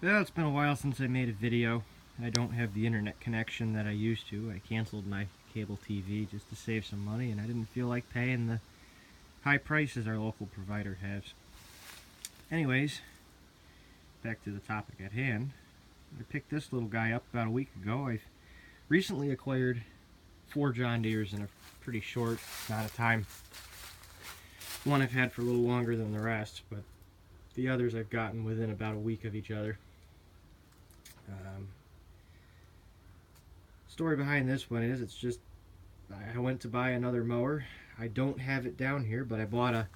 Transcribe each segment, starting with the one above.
Well, it's been a while since I made a video. I don't have the internet connection that I used to. I canceled my cable TV just to save some money, and I didn't feel like paying the high prices our local provider has. Anyways, back to the topic at hand. I picked this little guy up about a week ago. I've recently acquired 4 John Deeres in a pretty short amount of time. One I've had for a little longer than the rest, but the others I've gotten within about a week of each other. Story behind this one is I went to buy another mower. I don't have it down here, but I bought it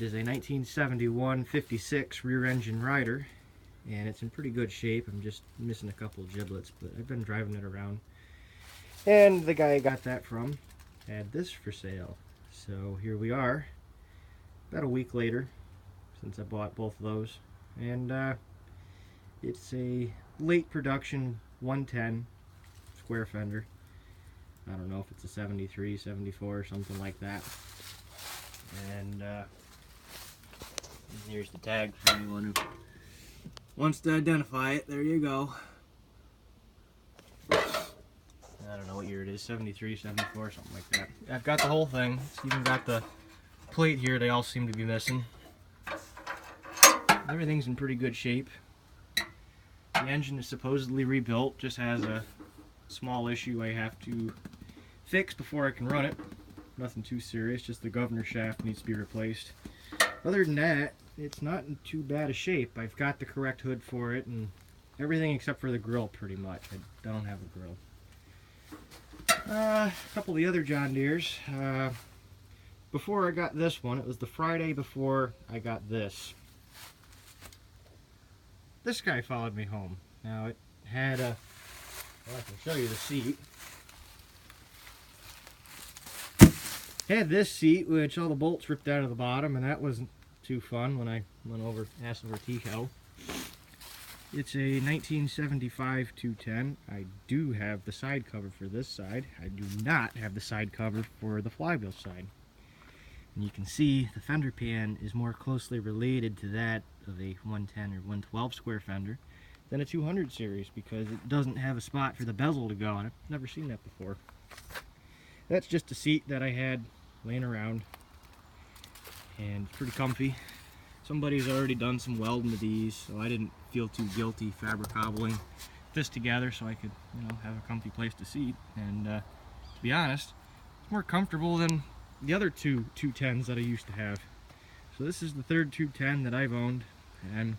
is a 1971 56 rear engine rider, and it's in pretty good shape. I'm just missing a couple of giblets, but I've been driving it around. And the guy I got that from had this for sale. So here we are, about a week later since I bought both of those. And it's a late production 110 square fender. I don't know if it's a 73, 74, or something like that. And here's the tag for anyone who wants to identify it. There you go. I don't know what year it is, 73, 74, something like that. I've got the whole thing. It's even got the plate here they all seem to be missing. Everything's in pretty good shape. The engine is supposedly rebuilt, just has a small issue I have to fix before I can run it. Nothing too serious, just the governor shaft needs to be replaced. Other than that, it's not in too bad a shape. I've got the correct hood for it and everything except for the grill pretty much. I don't have a grill. A couple of the other John Deeres. Before I got this one, it was the Friday before I got this. This guy followed me home. Now it had a, well, I can show you the seat. Had this seat, which all the bolts ripped out of the bottom, and that wasn't too fun when I went over, asked over tea kettle. It's a 1975 210. I do have the side cover for this side. I do not have the side cover for the flywheel side. And you can see the fender pan is more closely related to that of a 110 or 112 square fender than a 200 series because it doesn't have a spot for the bezel to go on. I've never seen that before. That's just a seat that I had laying around, and it's pretty comfy. Somebody's already done some welding to these, so I didn't feel too guilty fabric cobbling this together so I could, have a comfy place to seat. And to be honest, it's more comfortable than the other two 210s that I used to have. So this is the third 210 that I've owned, and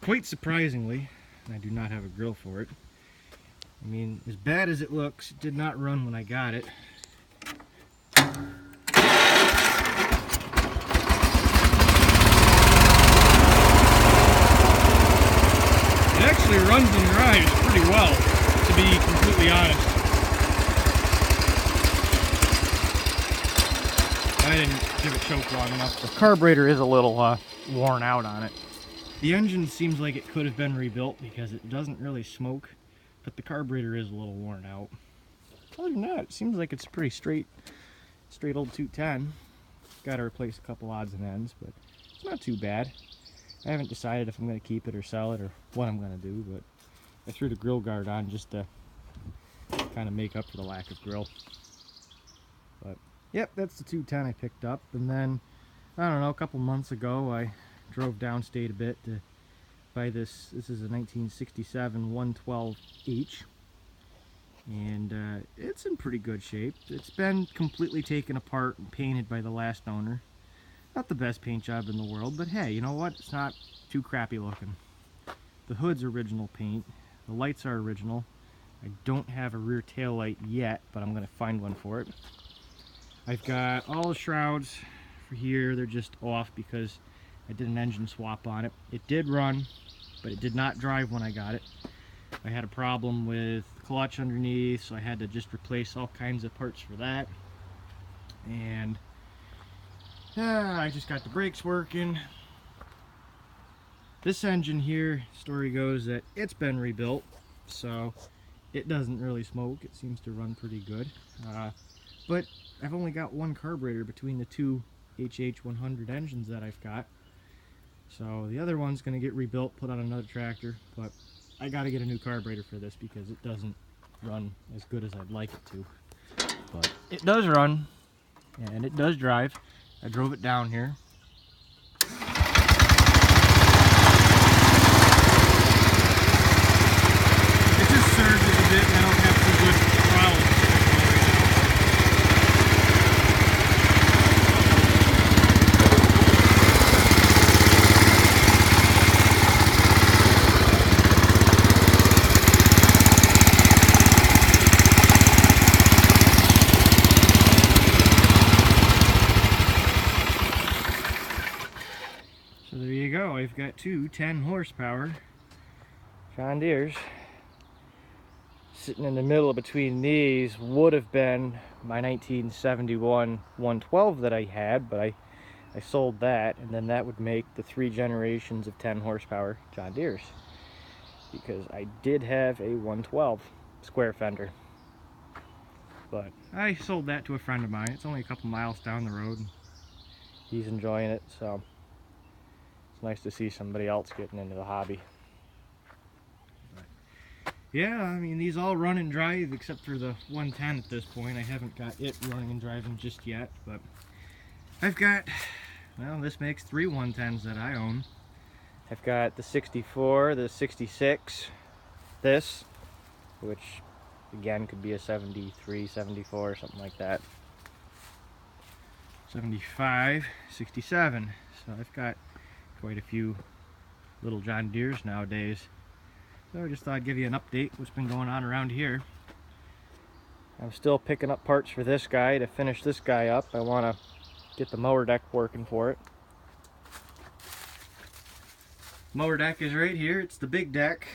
quite surprisingly, I do not have a grill for it. I mean, as bad as it looks, it did not run when I got it. It actually runs and drives pretty well, to be completely honest. I didn't give it choke long enough. The carburetor is a little worn out on it. The engine seems like it could have been rebuilt because it doesn't really smoke, but the carburetor is a little worn out. Other than that, it seems like it's pretty straight old 210. Got to replace a couple odds and ends, but it's not too bad. I haven't decided if I'm going to keep it or sell it or what I'm going to do, but I threw the grill guard on just to kind of make up for the lack of grill. But yep, that's the 210 I picked up. And then, I don't know, a couple months ago I drove downstate a bit to buy this. This is a 1967 112H, and it's in pretty good shape. It's been completely taken apart and painted by the last owner. Not the best paint job in the world, but hey, you know what? It's not too crappy looking. The hood's original paint. The lights are original. I don't have a rear tail light yet, but I'm going to find one for it. I've got all the shrouds for here. They're just off because I did an engine swap on it. It did run, but it did not drive when I got it. I had a problem with the clutch underneath, so I had to just replace all kinds of parts for that. And I just got the brakes working. This engine here, story goes that it's been rebuilt, so it doesn't really smoke. It seems to run pretty good. But I've only got one carburetor between the two HH100 engines that I've got. So the other one's going to get rebuilt, put on another tractor, but I got to get a new carburetor for this because it doesn't run as good as I'd like it to. But it does run, and it does drive. I drove it down here. It just surges a bit, and I don't have too good throttle. So there you go, I've got two 10 horsepower John Deeres. Sitting in the middle between these would have been my 1971 112 that I had, but I sold that, and then that would make the 3 generations of 10 horsepower John Deeres, because I did have a 112 square fender. But I sold that to a friend of mine. It's only a couple miles down the road, and he's enjoying it, so it's nice to see somebody else getting into the hobby. But yeah, I mean, these all run and drive except for the 110 at this point. I haven't got it running and driving just yet, but I've got, well, this makes 3 110s that I own. I've got the 64, the 66, this, which again could be a 73, 74, something like that. 75, 67. So I've got quite a few little John Deeres nowadays. So I just thought I'd give you an update what's been going on around here. I'm still picking up parts for this guy to finish this guy up. I want to get the mower deck working for it. Mower deck is right here. It's the big deck.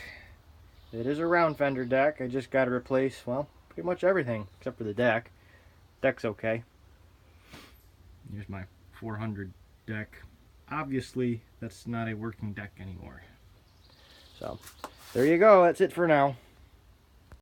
It is a round fender deck. I just got to replace, well, pretty much everything except for the deck. Deck's okay. Here's my 400 deck. Obviously, that's not a working deck anymore. So, there you go. That's it for now.